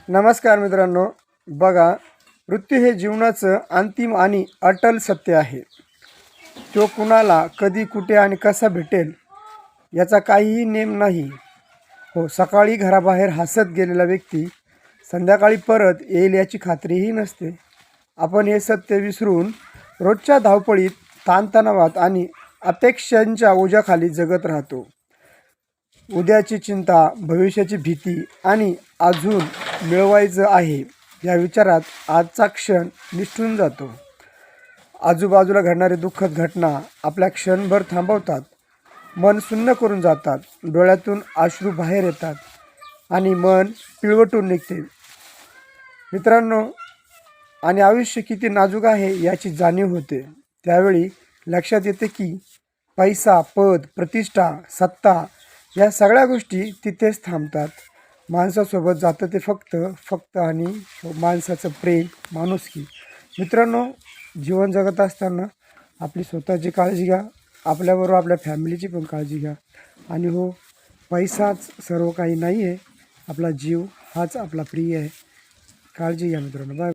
नमस्कार मित्रांनो, बघा, मृत्यू हे जीवनाचं अंतिम आणि अटल सत्य आहे. तो कुणाला कधी कुठे आणि कसा भेटेल याचा काहीही नेम नाही. हो, सकाळी घराबाहेर हसत गेलेला व्यक्ती संध्याकाळी परत येईल याची खात्रीही नसते. आपण हे सत्य विसरून रोजच्या धावपळीत, ताणतणावात आणि अपेक्षांच्या ओझ्याखाली जगत राहतो. उद्याची चिंता, भविष्याची भीती आणि अजून मिळवायचं आहे या विचारात आजचा क्षण निसटून जातो. आजूबाजूला घडणारे दुःखद घटना आपल्या क्षणभर थांबवतात, मन सुन्न करून जातात, डोळ्यातून अश्रू बाहेर येतात आणि मन पिळवटून निघते. मित्रांनो, आणि आयुष्य किती नाजूक आहे याची जाणीव होते. त्यावेळी लक्षात येते की पैसा, पद, प्रतिष्ठा, सत्ता या सगळ्या गोष्टी तिथेच थांबतात. माणसासोबत जातं ते फक्त आणि माणसाचं प्रेम, माणुसकी. मित्रांनो, जीवन जगत असताना आपली स्वतःची काळजी घ्या, आपल्याबरोबर आपल्या फॅमिलीची पण काळजी घ्या. आणि हो, पैसाच सर्व काही नाही आहे, आपला जीव हाच आपला प्रिय आहे. काळजी घ्या मित्रांनो. बाय.